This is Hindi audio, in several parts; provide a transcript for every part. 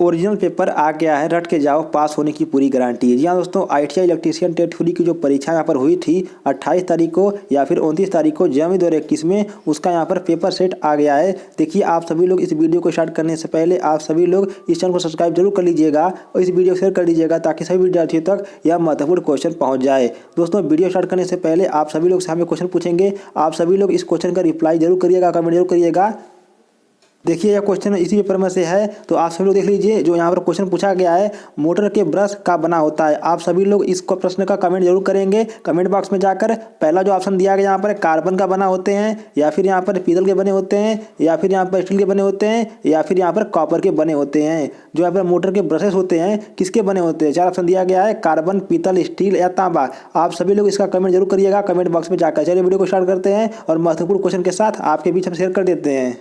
ओरिजिनल पेपर आ गया है, रट के जाओ, पास होने की पूरी गारंटी है। जी हाँ दोस्तों, ITI इलेक्ट्रीशियन टेट 3 की जो परीक्षा यहाँ पर हुई थी 28 तारीख को या फिर 29 तारीख को जनवरी 2021 में, उसका यहाँ पर पेपर सेट आ गया है। देखिए आप सभी लोग इस वीडियो को स्टार्ट करने से पहले आप सभी लोग इस चैनल को सब्सक्राइब जरूर कर लीजिएगा और इस वीडियो को शेयर कर लीजिएगा ताकि सभी विद्यार्थियों तक यह महत्वपूर्ण क्वेश्चन पहुँच जाए। दोस्तों वीडियो स्टार्ट करने से पहले आप सभी लोग से हमें क्वेश्चन पूछेंगे, आप सभी लोग इस क्वेश्चन का रिप्लाई जरूर करिएगा, कमेंट जरूर करिएगा। देखिए यह क्वेश्चन इसी पेपर में से है, तो आप सभी लोग देख लीजिए। जो यहाँ पर क्वेश्चन पूछा गया है, मोटर के ब्रश का बना होता है। आप सभी लोग इस प्रश्न का कमेंट जरूर करेंगे कमेंट बॉक्स में जाकर। पहला जो ऑप्शन दिया गया यहाँ पर कार्बन का बना होते हैं, या फिर यहाँ पर पीतल के बने होते हैं, या फिर यहाँ पर स्टील के बने होते हैं, या फिर यहाँ पर कॉपर के बने होते हैं। जो यहाँ पर मोटर के ब्रशेस होते हैं किसके बने होते हैं? 4 ऑप्शन दिया गया है, कार्बन, पीतल, स्टील या तांबा। आप सभी लोग इसका कमेंट जरूर करिएगा कमेंट बॉक्स में जाकर। चलिए वीडियो को स्टार्ट करते हैं और महत्वपूर्ण क्वेश्चन के साथ आपके बीच हम शेयर कर देते हैं।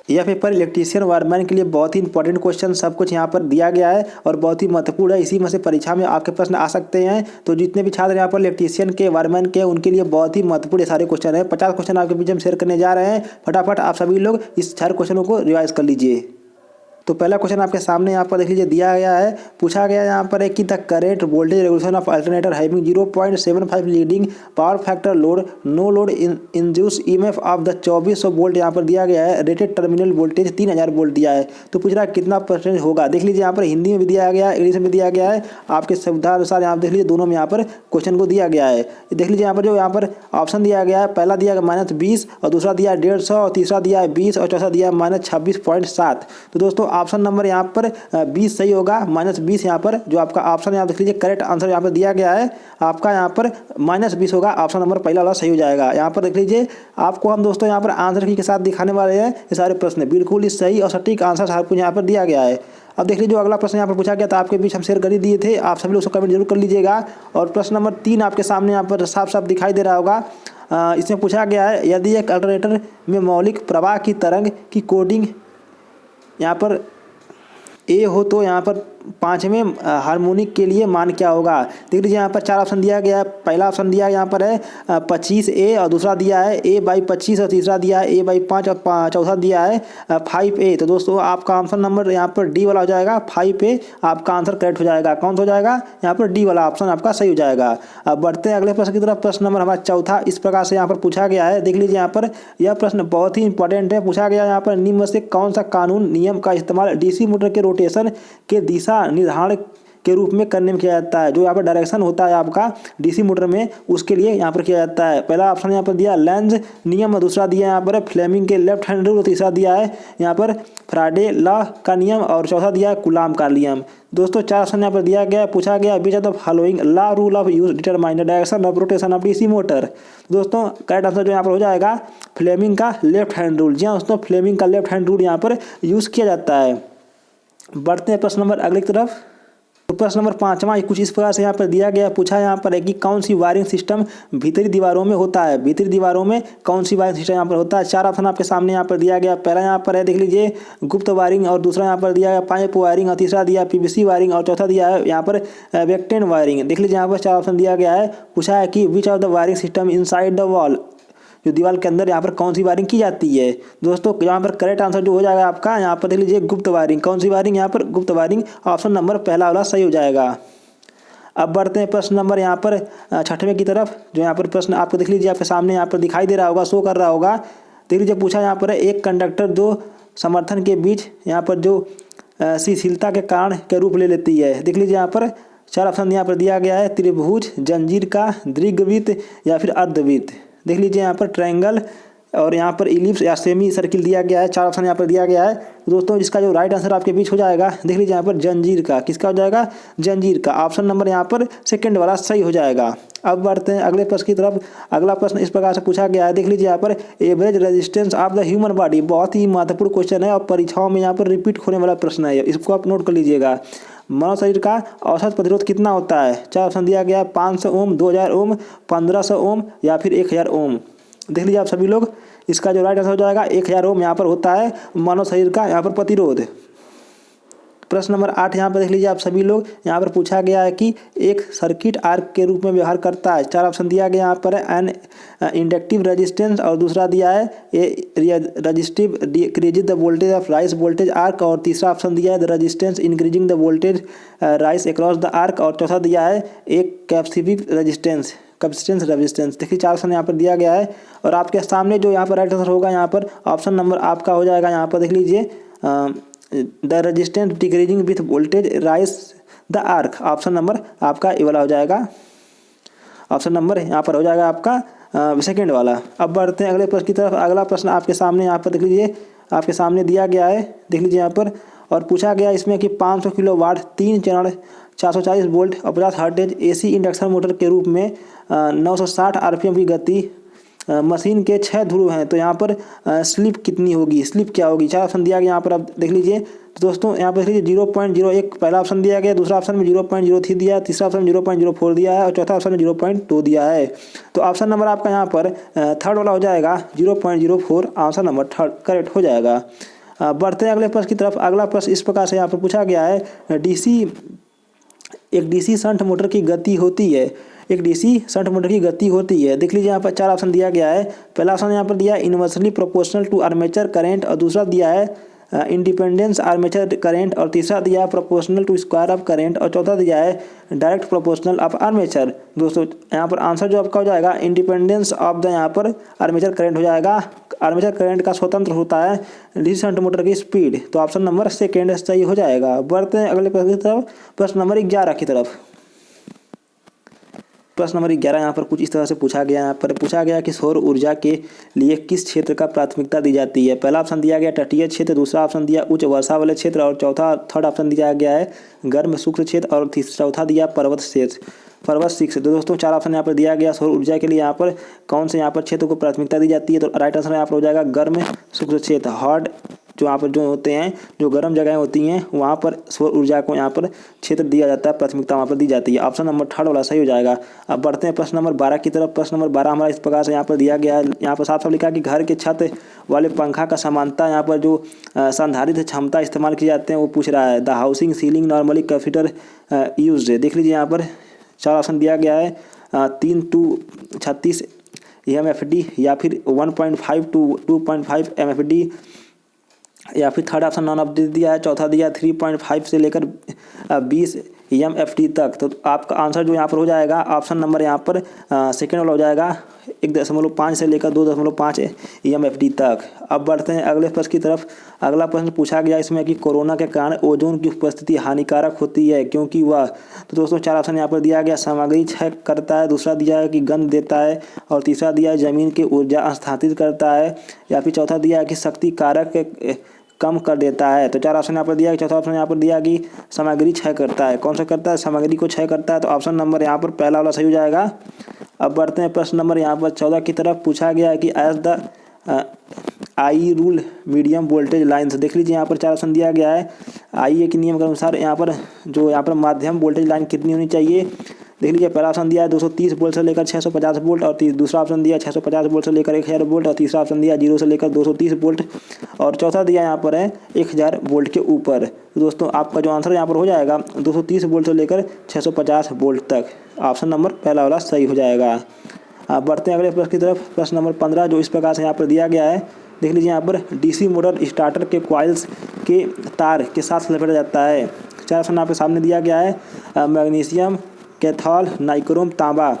यह पेपर इलेक्ट्रीशियन वायरमैन के लिए बहुत ही इंपॉर्टेंट क्वेश्चन सब कुछ यहाँ पर दिया गया है और बहुत ही महत्वपूर्ण है। इसी में से परीक्षा में आपके प्रश्न आ सकते हैं। तो जितने भी छात्र यहाँ पर इलेक्ट्रीशियन के वायरमैन के उनके लिए बहुत ही महत्वपूर्ण सारे क्वेश्चन है। 50 क्वेश्चन आपके बीच हम शेयर करने जा रहे हैं। फटाफट आप सभी लोग इस 4 क्वेश्चनों को रिवाइज कर लीजिए। तो पहला क्वेश्चन आपके सामने यहाँ पर देख लीजिए दिया गया है। पूछा गया यहाँ पर है कि the current voltage regulation of alternator having 0.75 leading power factor load no load induce EMF of the 2400 volt यहाँ पर दिया गया है। रेटेड टर्मिनल वोल्टेज 3000 वोल्ट दिया है। तो पूछ रहा है कितना परसेंट होगा। देख लीजिए यहाँ पर हिंदी में भी दिया गया है, इंग्लिश में दिया गया है। आपके सुविधा अनुसार यहाँ देख लीजिए दोनों में यहाँ पर क्वेश्चन को दिया गया है। देख लीजिए यहाँ पर जो यहाँ पर ऑप्शन दिया गया है, पहला दिया गया -20 और दूसरा दिया 150 और तीसरा दिया है 20 और चौथा दिया है -26.7। तो दोस्तों ऑप्शन नंबर यहाँ पर 20 सही होगा। -20 यहाँ पर जो आपका ऑप्शन यहाँ देख लीजिए करेक्ट आंसर यहाँ पर दिया गया है, आपका यहाँ पर -20 होगा। ऑप्शन नंबर पहला वाला सही हो जाएगा। यहाँ पर देख लीजिए आपको हम दोस्तों यहाँ पर आंसर की के साथ दिखाने वाले हैं। ये सारे प्रश्न बिल्कुल ही सही और सटीक आंसर आपको यहाँ पर दिया गया है। अब देख लीजिए जो अगला प्रश्न यहाँ पर पूछा गया था आपके बीच हम शेयर कर ही दिए थे, आप सभी लोग उसको कमेंट जरूर कर लीजिएगा। और प्रश्न नंबर 3 आपके सामने यहाँ पर साफ साफ दिखाई दे रहा होगा। इसमें पूछा गया है यदि एक अल्टरनेटर में मौलिक प्रवाह की तरंग की कोडिंग यहाँ पर ए हो तो यहाँ पर 5वें हार्मोनिक के लिए मान क्या होगा। देख लीजिए यहाँ पर 4 ऑप्शन दिया गया है। पहला ऑप्शन दिया यहाँ पर है 25A और दूसरा दिया है A/25 और तीसरा दिया है A/5 और चौथा दिया है 5A। तो दोस्तों आपका ऑप्शन नंबर यहाँ पर डी वाला हो जाएगा, 5A आपका आंसर करेक्ट हो जाएगा। कौन सा हो जाएगा? यहाँ पर डी वाला ऑप्शन आपका सही हो जाएगा। अब बढ़ते हैं अगले प्रश्न की तरफ। प्रश्न नंबर हमारा चौथा इस प्रकार से यहाँ पर पूछा गया है। देख लीजिए यहाँ पर यह प्रश्न बहुत ही इंपॉर्टेंट है। पूछा गया यहाँ पर निम्न में से कौन सा कानून नियम का इस्तेमाल DC मोटर के रोटेशन के दिशा निर्धारण के रूप में करने में किया जाता है। जो यहाँ पर डायरेक्शन होता है आपका DC मोटर में उसके लिए यहाँ पर किया जाता है। पहला ऑप्शन यहाँ पर दिया लेंज नियम, दूसरा दिया यहाँ पर फ्लेमिंग के लेफ्ट हैंड रूल, तीसरा दिया है यहाँ पर फ्राडे लॉ का नियम और चौथा दिया है कूलाम का नियम। दोस्तों 4 ऑप्शन यहाँ पर दिया गया। पूछा गया which of the following law rule of use determine the direction of rotation of DC motor. दोस्तों करेक्ट आंसर जो यहाँ पर हो जाएगा फ्लेमिंग का लेफ्ट हैंड रूल। जी हाँ दोस्तों, फ्लेमिंग का लेफ्ट हैंड रूल यहाँ पर यूज़ किया जाता है। बढ़ते हैं प्रश्न नंबर अगले की तरफ। तो प्रश्न नंबर 5वां कुछ इस प्रकार से यहाँ पर दिया गया। पूछा यहाँ पर है कि कौन सी वायरिंग सिस्टम भीतरी दीवारों में होता है। भीतरी दीवारों में कौन सी वायरिंग सिस्टम यहाँ पर होता है। 4 ऑप्शन आपके सामने यहाँ पर दिया गया। पहला यहाँ पर है देख लीजिए गुप्त वायरिंग और दूसरा यहाँ पर दिया गया पाइप वायरिंग और तीसरा दिया PVC वायरिंग और चौथा दिया है यहाँ पर वेक्टेन वायरिंग। देख लीजिए यहाँ पर 4 ऑप्शन दिया गया है। पूछा है कि which of the wiring system inside the wall, जो दीवार के अंदर यहाँ पर कौन सी वायरिंग की जाती है। दोस्तों यहाँ पर करेक्ट आंसर जो हो जाएगा आपका यहाँ पर देख लीजिए गुप्त वायरिंग। कौन सी वायरिंग? यहाँ पर गुप्त वायरिंग। ऑप्शन नंबर पहला वाला सही हो जाएगा। अब बढ़ते हैं प्रश्न नंबर यहाँ पर 6वें की तरफ। जो यहाँ पर प्रश्न आपको देख लीजिए आपके सामने यहाँ पर दिखाई दे रहा होगा, शो कर रहा होगा। देख लीजिए पूछा यहाँ पर है एक कंडक्टर दो समर्थन के बीच यहाँ पर जो शिथिलता के कारण के रूप ले लेती है। देख लीजिए यहाँ पर 4 ऑप्शन यहाँ पर दिया गया है त्रिभुज, जंजीर का, दीर्घवृत्त या फिर अर्धवृत्त। देख लीजिए यहाँ पर ट्रायंगल और यहाँ पर इलिप्स या सेमी सर्किल दिया गया है। 4 ऑप्शन यहाँ पर दिया गया है। दोस्तों जिसका जो राइट आंसर आपके बीच हो जाएगा देख लीजिए यहाँ पर जंजीर का। किसका हो जाएगा? जंजीर का। ऑप्शन नंबर यहाँ पर सेकंड वाला सही हो जाएगा। अब बढ़ते हैं अगले प्रश्न की तरफ। अगला प्रश्न इस प्रकार से पूछा गया है। देख लीजिए यहाँ पर average resistance of the human body. बहुत ही महत्वपूर्ण क्वेश्चन है और परीक्षाओं में यहाँ पर रिपीट होने वाला प्रश्न है, इसको आप नोट कर लीजिएगा। मानव शरीर का औसत प्रतिरोध कितना होता है। 4 ऑप्शन दिया गया 500 ओम, 2000 ओम, 1500 ओम या फिर 1000 ओम। देख लीजिए आप सभी लोग, इसका जो राइट आंसर हो जाएगा 1000 ओम यहाँ पर होता है मानव शरीर का यहाँ पर प्रतिरोध। प्रश्न नंबर 8 यहाँ पर देख लीजिए आप सभी लोग। यहाँ पर पूछा गया है कि एक सर्किट आर्क के रूप में व्यवहार करता है। 4 ऑप्शन दिया गया यहाँ पर है एन इंडक्टिव रेजिस्टेंस, और दूसरा दिया है a resistive decreasing the voltage of rise voltage arc, और तीसरा ऑप्शन दिया है the resistance increasing the voltage rise across the arc, और चौथा दिया है एक कैपेसिटिव रेजिस्टेंस। देखिए 4 ऑप्शन यहाँ पर दिया गया है, और आपके सामने जो यहाँ पर राइट आंसर होगा यहाँ पर ऑप्शन नंबर आपका हो जाएगा। यहाँ पर देख लीजिए the resistance decreasing with voltage rice the arc, option number आपका ये वाला हो जाएगा। ऑप्शन नंबर यहाँ पर हो जाएगा आपका सेकेंड वाला। अब बढ़ते हैं अगले प्रश्न की तरफ। अगला प्रश्न आपके सामने यहाँ पर देख लीजिए, आपके सामने दिया गया है, देख लीजिए यहाँ पर, और पूछा गया इसमें कि 500 किलोवाट 3 चरण 440 वोल्ट और 50 हर्ट्ज एसी इंडक्शन मोटर के रूप में 960 आरपीएम की गति मशीन के 6 ध्रुव हैं, तो यहाँ पर स्लिप कितनी होगी, स्लिप क्या होगी। 4 ऑप्शन दिया गया यहाँ पर, आप देख लीजिए। तो दोस्तों यहाँ पर देख लीजिए 0.01 पहला ऑप्शन दिया गया, दूसरा ऑप्शन में 0.03 दिया है, तीसरा ऑप्शन 0.04 दिया है, और चौथा ऑप्शन में 0.2 दिया है। तो ऑप्शन नंबर आपका यहाँ पर थर्ड वाला हो जाएगा 0.04, ऑप्शन नंबर थर्ड करेक्ट हो जाएगा। बढ़ते हैं अगले प्रश्न की तरफ। अगला प्रश्न इस प्रकार से यहाँ पर पूछा गया है, एक डीसी शंट मोटर की गति होती है, एक डीसी शंट मोटर की गति होती है। देख लीजिए यहाँ पर 4 ऑप्शन दिया गया है। पहला ऑप्शन यहाँ पर दिया है inversely proportional to armature current, और दूसरा दिया है इंडिपेंडेंस आर्मेचर करंट, और तीसरा दिया है proportional to square of current, और चौथा दिया है डायरेक्ट प्रोपोर्शनल ऑफ आर्मेचर। दोस्तों यहाँ पर आंसर जो आपका हो जाएगा इंडिपेंडेंस ऑफ द यहाँ पर आर्मेचर करंट हो जाएगा। आर्मेचर करंट का स्वतंत्र होता है डीसी शंट मोटर की स्पीड, तो ऑप्शन नंबर सेकेंड सही हो जाएगा। बढ़ते हैं अगले प्रश्न की तरफ, प्रश्न नंबर 11 की तरफ। प्रश्न नंबर 11 यहाँ पर कुछ इस तरह से पूछा गया। यहाँ पर पूछा गया कि सौर ऊर्जा के लिए किस क्षेत्र का प्राथमिकता दी जाती है। पहला ऑप्शन दिया गया तटीय क्षेत्र, दूसरा ऑप्शन दिया उच्च वर्षा वाले क्षेत्र, और थर्ड ऑप्शन दिया गया है गर्म शुष्क क्षेत्र, और चौथा दिया पर्वत क्षेत्र। तो दोस्तों 4 ऑप्शन यहाँ पर दिया गया सौर ऊर्जा के लिए यहाँ पर कौन से यहाँ पर क्षेत्र को प्राथमिकता दी जाती है। तो राइट आंसर यहाँ पर हो जाएगा गर्म शुष्क क्षेत्र। हॉट जो यहाँ पर जो होते हैं, जो गर्म जगहें होती हैं, वहाँ पर सौर ऊर्जा को यहाँ पर क्षेत्र दिया जाता है, प्राथमिकता वहाँ पर दी जाती है। ऑप्शन नंबर थर्ड वाला सही हो जाएगा। अब बढ़ते हैं प्रश्न नंबर 12 की तरफ। प्रश्न नंबर 12 हमारा इस प्रकार से यहाँ पर दिया गया है। यहाँ पर साफ साफ लिखा है कि घर के छत वाले पंखा का समानता यहाँ पर जो संधारित क्षमता इस्तेमाल किए जाते हैं वो पूछ रहा है। The housing ceiling normally capacitor use. देख लीजिए यहाँ पर 4 ऑप्शन दिया गया है 3 to 36 MFD, या फिर 1.5 to 2.5 MFD, या फिर थर्ड ऑप्शन नॉन अपडेट दिया है, चौथा दिया 3.5 से लेकर 20 MFD तक। तो आपका आंसर जो यहाँ पर हो जाएगा ऑप्शन नंबर यहाँ पर सेकेंड वाला हो जाएगा 1.5 से लेकर 2.5 MFD तक। अब बढ़ते हैं अगले प्रश्न की तरफ। अगला प्रश्न पूछा गया इसमें कि कोरोना के कारण ओजोन की उपस्थिति हानिकारक होती है क्योंकि वह। तो दोस्तों 4 ऑप्शन यहाँ पर दिया गया सामग्री क्षय करता है, दूसरा दिया है कि गंध देता है, और तीसरा दिया है जमीन की ऊर्जा स्थानांतरित करता है, या फिर चौथा दिया है कि शक्ति कारक कम कर देता है। तो 4 ऑप्शन यहाँ पर दिया है। चौथा ऑप्शन यहाँ पर दिया कि सामग्री क्षय करता है। कौन सा करता है, सामग्री को क्षय करता है। तो ऑप्शन नंबर यहाँ पर पहला वाला सही हो जाएगा। अब बढ़ते हैं प्रश्न नंबर यहाँ पर 14 की तरफ। पूछा गया है कि as the I rule medium voltage lines. देख लीजिए यहाँ पर 4 ऑप्शन दिया गया है। आई के नियम के अनुसार यहाँ पर माध्यम वोल्टेज लाइन कितनी होनी चाहिए। देख लीजिए पहला ऑप्शन दिया है 230 वोल्ट से लेकर 650 वोल्ट, और दूसरा ऑप्शन दिया 650 वोल्ट से लेकर 1000 वोल्ट, और तीसरा ऑप्शन दिया 0 से लेकर 230 वोल्ट, और चौथा दिया यहाँ पर है 1000 वोल्ट के ऊपर। तो दोस्तों आपका जो आंसर यहाँ पर हो जाएगा 230 वोल्ट से लेकर 650 वोल्ट तक। ऑप्शन नंबर पहला वाला सही हो जाएगा। आप बढ़ते हैं अगले प्रश्न की तरफ। प्रश्न नंबर 15 जो इस प्रकार से यहाँ पर दिया गया है। देख लीजिए यहाँ पर डीसी मोटर स्टार्टर के कॉइल्स के तार के साथ लपेटा जाता है। 4 ऑप्शन आपके सामने दिया गया है मैग्नीशियम, कैथोल, नाइक्रोम, तांबा।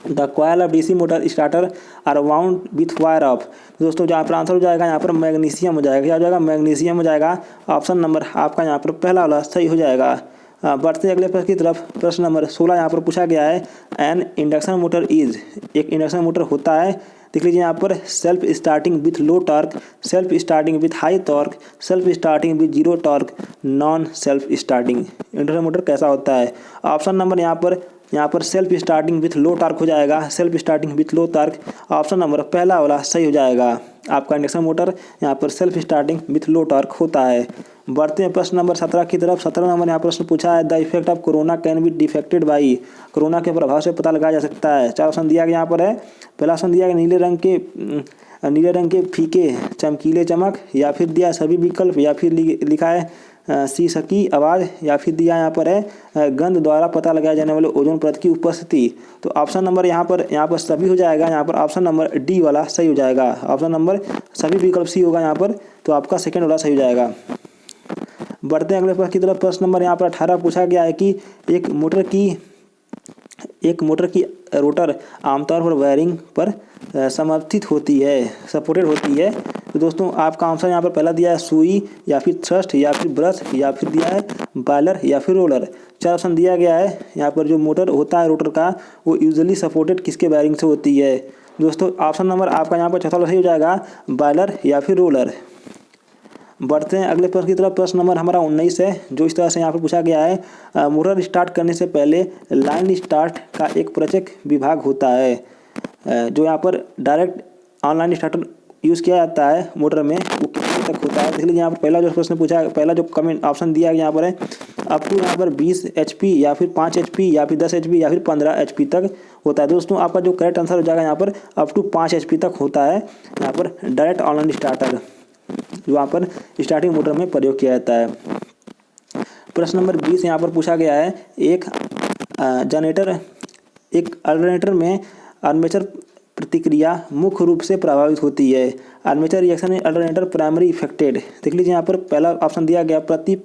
The coil of DC motor starter are wound with wire of. दोस्तों जहाँ पर आंसर हो जाएगा यहाँ पर मैग्नीशियम हो जाएगा। क्या हो जाएगा, मैग्नीशियम हो जाएगा। ऑप्शन नंबर आपका यहाँ पर पहला वाला सही हो जाएगा। बढ़ते हैं अगले प्रश्न की तरफ। प्रश्न नंबर 16 यहाँ पर पूछा गया है एन इंडक्शन मोटर इज। एक इंडक्शन मोटर होता है, देख लीजिए यहाँ पर self starting with low torque, self starting with high torque, self starting with zero torque, non self starting. Induction motor कैसा होता है। ऑप्शन नंबर यहाँ पर self starting with low torque हो जाएगा। Self starting with low torque option number पहला वाला सही हो जाएगा। आपका इंडक्शन मोटर यहाँ पर self starting with low torque होता है। बढ़ते हैं प्रश्न नंबर 17 की तरफ। 17 नंबर यहाँ प्रश्न पूछा है the effect of corona can be defected by. Corona के प्रभाव से पता लगाया जा सकता है। 4 ऑप्शन दिया गया यहाँ पर है। पहला ऑप्शन दिया गया नीले रंग के फीके चमकीले चमक, या फिर दिया सभी विकल्प, या फिर लिखा है सीसकी आवाज़, या फिर दिया यहाँ पर है गंध द्वारा पता लगाया जाने वाले ओजोन परत की उपस्थिति। तो ऑप्शन नंबर यहाँ पर सभी हो जाएगा, यहाँ पर ऑप्शन नंबर डी वाला सही हो जाएगा। ऑप्शन नंबर सभी विकल्प सी होगा यहाँ पर, तो आपका सेकंड वाला सही हो जाएगा। बढ़ते हैं अगले प्रश्न की तरफ। प्रश्न नंबर यहाँ पर 18 पूछा गया है कि एक मोटर की रोटर आमतौर पर वायरिंग पर समर्थित होती है, सपोर्टेड होती है। तो दोस्तों आपका आंसर यहाँ पर पहला दिया है सुई, या फिर थ्रस्ट, या फिर ब्रश, या फिर दिया है बॉयलर, या फिर रोलर। 4 ऑप्शन दिया गया है। यहाँ पर जो मोटर होता है रोटर का, वो यूजुअली सपोर्टेड किसके वायरिंग से होती है? दोस्तों ऑप्शन नंबर आपका यहाँ पर चौथा सही हो जाएगा, बॉयलर या फिर रोलर। बढ़ते हैं अगले प्रश्न की तरफ। प्रश्न नंबर हमारा 19 है, जो इस तरह से यहाँ पर पूछा गया है। मोटर स्टार्ट करने से पहले लाइन स्टार्ट का एक प्रचक विभाग होता है, जो यहाँ पर डायरेक्ट ऑनलाइन स्टार्टर यूज़ किया जाता है मोटर में, वो कितने तक होता है? देख लीजिए यहाँ पर पहला जो प्रश्न पूछा, पहला जो कमेंट ऑप्शन दिया गया यहाँ पर है अप टू यहाँ पर 20 HP, या फिर 5 HP, या फिर 10 HP, या फिर 15 HP तक होता है। दोस्तों आपका जो करेक्ट आंसर हो जाएगा यहाँ पर अप टू 5 HP तक होता है यहाँ पर डायरेक्ट ऑनलाइन स्टार्टर, जो यहाँ पर स्टार्टिंग मोटर में प्रयोग किया जाता है। प्रश्न नंबर 20 यहाँ पर पूछा गया है, एक अल्टरनेटर में आर्मेचर प्रतिक्रिया मुख्य रूप से प्रभावित होती है। Armature reaction in alternator primary affected. देख लीजिए यहाँ पर पहला ऑप्शन दिया गया प्रति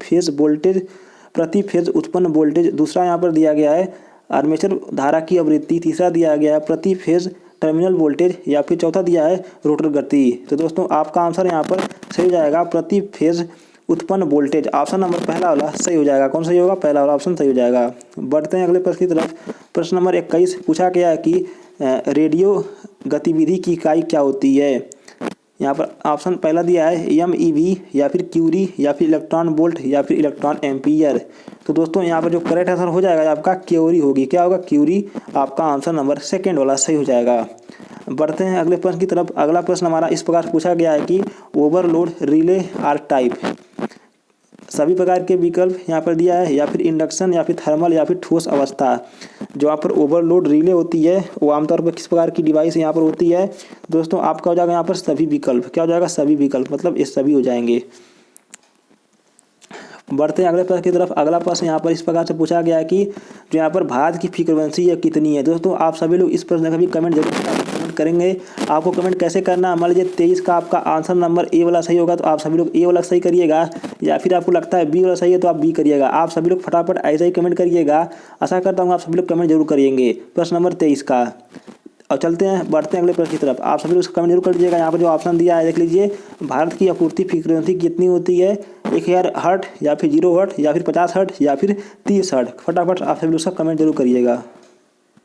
फेज उत्पन्न वोल्टेज। दूसरा यहाँ पर दिया गया है आर्मेचर धारा की आवृत्ति। तीसरा दिया गया है प्रति फेज टर्मिनल वोल्टेज, या फिर चौथा दिया है रोटर गति। तो दोस्तों आपका आंसर यहाँ पर सही हो जाएगा प्रति फेज उत्पन्न वोल्टेज। ऑप्शन नंबर पहला वाला सही हो जाएगा। कौन सही होगा? पहला वाला ऑप्शन सही हो जाएगा। बढ़ते हैं अगले प्रश्न की तरफ। प्रश्न नंबर 21 पूछा गया है कि रेडियो गतिविधि की इकाई क्या होती है? यहाँ पर ऑप्शन पहला दिया है MEV, या फिर क्यूरी, या फिर इलेक्ट्रॉन वोल्ट, या फिर इलेक्ट्रॉन एम्पियर। तो दोस्तों यहाँ पर जो करेक्ट आंसर हो जाएगा आपका क्यूरी होगी। क्या होगा? क्यूरी। आपका आंसर नंबर सेकंड वाला सही हो जाएगा। बढ़ते हैं अगले प्रश्न की तरफ। अगला प्रश्न हमारा इस प्रकार पूछा गया है कि ओवरलोड रिले आर टाइप। सभी प्रकार के विकल्प यहाँ पर दिया है, या फिर इंडक्शन, या फिर थर्मल, या फिर ठोस अवस्था। जो यहाँ पर ओवरलोड रिले होती है वो आमतौर पर किस प्रकार की डिवाइस यहाँ पर होती है? दोस्तों आपका हो जाएगा यहाँ पर सभी विकल्प। क्या हो जाएगा? सभी विकल्प, मतलब ये सभी हो जाएंगे। बढ़ते हैं अगले प्रश्न की तरफ। अगला प्रश्न यहाँ पर इस प्रकार से पूछा गया है कि जो यहाँ पर भारत की फ्रीक्वेंसी है कितनी है? दोस्तों आप सभी लोग इस प्रश्न का भी कमेंट जरूर करेंगे। आपको कमेंट कैसे करना है? मान लीजिए 23 का आपका आंसर नंबर ए वाला सही होगा, तो आप सभी लोग ए वाला सही करिएगा, या फिर आपको लगता है बी वाला सही है तो आप बी करिएगा। आप सभी लोग फटाफट ऐसा ही कमेंट करिएगा। आशा करता हूँ आप सभी लोग कमेंट जरूर करिएंगे प्रश्न नंबर 23 का। और चलते हैं, बढ़ते हैं अगले प्रश्न की तरफ। आप सभी लोग कमेंट जरूर कर दीजिएगा। यहाँ पर जो ऑप्शन दिया है देख लीजिए, भारत की आपूर्ति फ्रीक्वेंसी कितनी होती है? 1000 हर्ट, या फिर 0 हर्ट, या फिर 50 हर्ट, या फिर 30 हर्ट। फटाफट आप सभी लोग सब कमेंट जरूर करिएगा।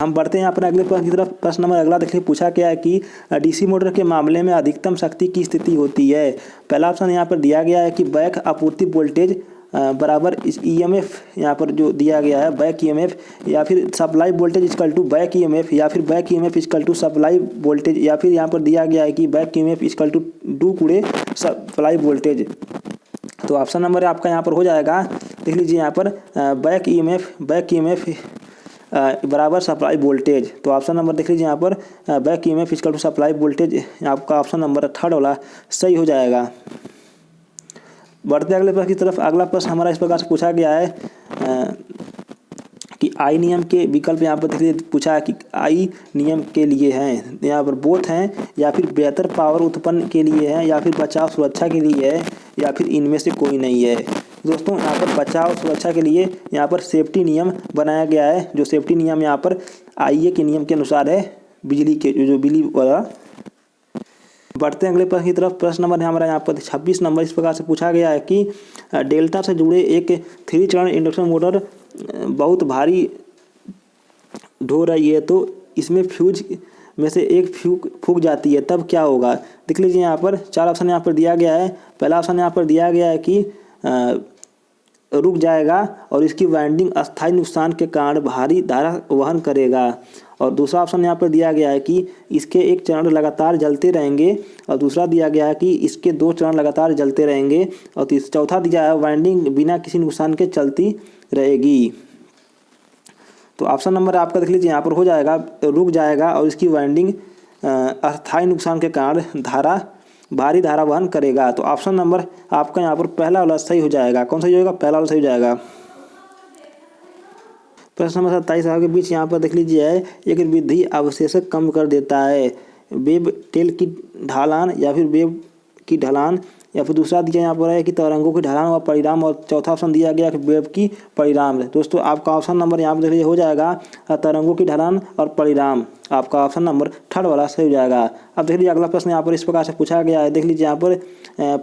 हम बढ़ते हैं अपने अगले प्रश्न की तरफ। प्रश्न नंबर अगला देखिए पूछा गया है कि DC मोटर के मामले में अधिकतम शक्ति की स्थिति होती है। पहला ऑप्शन यहाँ पर दिया गया है कि बैक आपूर्ति वोल्टेज बराबर इस EMF, यहाँ पर जो दिया गया है बैक EMF, या फिर supply voltage equal to back EMF, या फिर back EMF equal to supply voltage, या फिर यहाँ पर दिया गया है कि बैक EMF इक्वल टू 2 गुणे सप्लाई वोल्टेज। तो ऑप्शन नंबर आपका यहाँ पर हो जाएगा, देख लीजिए यहाँ पर बैक EMF बराबर सप्लाई वोल्टेज। तो ऑप्शन नंबर देख लीजिए यहाँ पर back EMF equal to supply voltage, आपका ऑप्शन नंबर थर्ड वाला सही हो जाएगा। बढ़ते अगले प्रश्न की तरफ। अगला प्रश्न हमारा इस प्रकार से पूछा गया है कि आई नियम के विकल्प यहाँ पर देखिए पूछा है कि आई नियम के लिए हैं, यहाँ पर बोथ हैं, या फिर बेहतर पावर उत्पन्न के लिए है, या फिर बचाव सुरक्षा के लिए है, या फिर इनमें से कोई नहीं है। दोस्तों यहाँ पर बचाव सुरक्षा के लिए यहाँ पर सेफ्टी नियम बनाया गया है। जो सेफ्टी नियम यहाँ पर IA के नियम के अनुसार है, बिजली के जो बिजली वाला। बढ़ते हैं अगले प्रश्न की तरफ। प्रश्न नंबर हमारा यहाँ पर 26 नंबर इस प्रकार से पूछा गया है कि डेल्टा से जुड़े एक 3 चरण इंडक्शन मोटर बहुत भारी ढो रही है, तो इसमें फ्यूज में से एक फूक जाती है, तब क्या होगा? देख लीजिए यहाँ पर 4 ऑप्शन यहाँ पर दिया गया है। पहला ऑप्शन यहाँ पर दिया गया है कि रुक जाएगा और इसकी वाइंडिंग अस्थायी नुकसान के कारण भारी धारा वहन करेगा। और दूसरा ऑप्शन यहाँ पर दिया गया है कि इसके एक चरण लगातार जलते रहेंगे, और दूसरा दिया गया है कि इसके 2 चरण लगातार जलते रहेंगे, और चौथा दिया है वाइंडिंग बिना किसी नुकसान के चलती रहेगी। तो ऑप्शन नंबर आपका देख लीजिए यहाँ पर हो जाएगा रुक जाएगा और इसकी वाइंडिंग अस्थायी नुकसान के कारण धारा भारी धारा वहन करेगा। तो ऑप्शन नंबर आपका यहाँ पर पहला वाला सही हो जाएगा। कौन सही होगा? पहला वाला सही हो जाएगा। प्रश्न नंबर 27 के बीच यहाँ पर देख लीजिए है, एक विधि अवशेषक कम कर देता है, वेब टेल की ढलान या फिर वेब की ढलान, या फिर दूसरा दिया यहाँ पर है कि तरंगों की ढलान और परिणाम, और चौथा ऑप्शन दिया गया कि वेब की परिणाम। दोस्तों आपका ऑप्शन नंबर यहाँ पर देख लीजिए हो जाएगा तरंगों की ढलान और परिणाम। आपका ऑप्शन नंबर थर्ड वाला सही हो जाएगा। अब देख लीजिए अगला प्रश्न यहाँ पर इस प्रकार से पूछा गया है। देख लीजिए यहाँ पर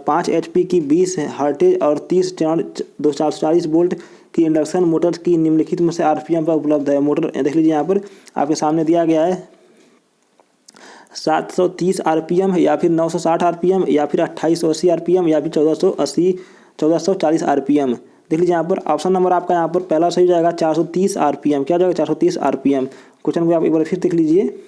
5 HP की 20 हर्टेज और 30 440 वोल्ट की इंडक्शन मोटर की निम्नलिखित में से RPM पर उपलब्ध है। मोटर देख लीजिए यहाँ पर आपके सामने दिया गया है 730 RPM या फिर 960 RPM या फिर 2880 RPM या फिर 1440 RPM। देख लीजिए यहाँ पर ऑप्शन नंबर आपका यहाँ पर पहला सही हो जाएगा 430 RPM। क्या जाएगा? 430 RPM। क्वेश्चन को आप एक बार फिर देख लीजिए।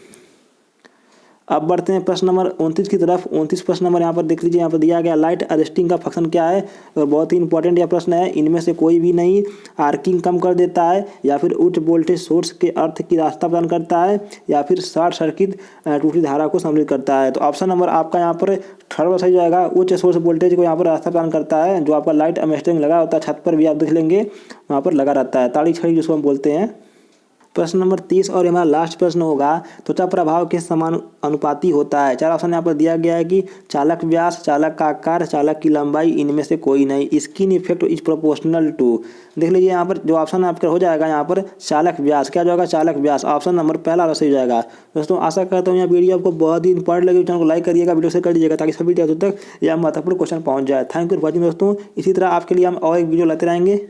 अब बढ़ते हैं प्रश्न नंबर 29 की तरफ। 29 प्रश्न नंबर यहाँ पर देख लीजिए, यहाँ पर दिया गया लाइट अरेस्टिंग का फंक्शन क्या है, और बहुत ही इंपॉर्टेंट यह प्रश्न है। इनमें से कोई भी नहीं, आर्किंग कम कर देता है, या फिर उच्च वोल्टेज सोर्स के अर्थ की रास्ता प्रदान करता है, या फिर शॉर्ट सर्किट टूटी धारा को सम्मिलित करता है। तो ऑप्शन नंबर आपका यहाँ पर थर्ड सही जाएगा। उच्च सोर्स वोल्टेज को यहाँ पर रास्ता प्रदान करता है। जो आपका लाइट अरेस्टिंग लगा होता है छत पर भी आप देख लेंगे वहाँ पर लगा रहता है, ताड़ी छड़ी जिसको हम बोलते हैं। प्रश्न नंबर 30 और हमारा लास्ट प्रश्न होगा, त्वचा प्रभाव के समानुपाती होता है। 4 ऑप्शन यहाँ पर दिया गया है कि चालक व्यास, चालक का आकार, चालक की लंबाई, इनमें से कोई नहीं। Skin effect is proportional to. देख लीजिए यहाँ पर जो ऑप्शन आपका हो जाएगा यहाँ पर चालक व्यास। क्या जाएगा? चालक व्यास। ऑप्शन नंबर पहला सही हो जाएगा। दोस्तों आशा करता हूँ यह वीडियो आपको बहुत ही इंपॉर्टेंट लगी। चैनल को लाइक करिएगा, वीडियो से कर दीजिएगा ताकि सभी विद्यार्थियों तक यह महत्वपूर्ण क्वेश्चन पहुँच जाए। थैंक यू फॉर वॉचिंग दोस्तों। इसी तरह आपके लिए हम और एक वीडियो लाते रहेंगे।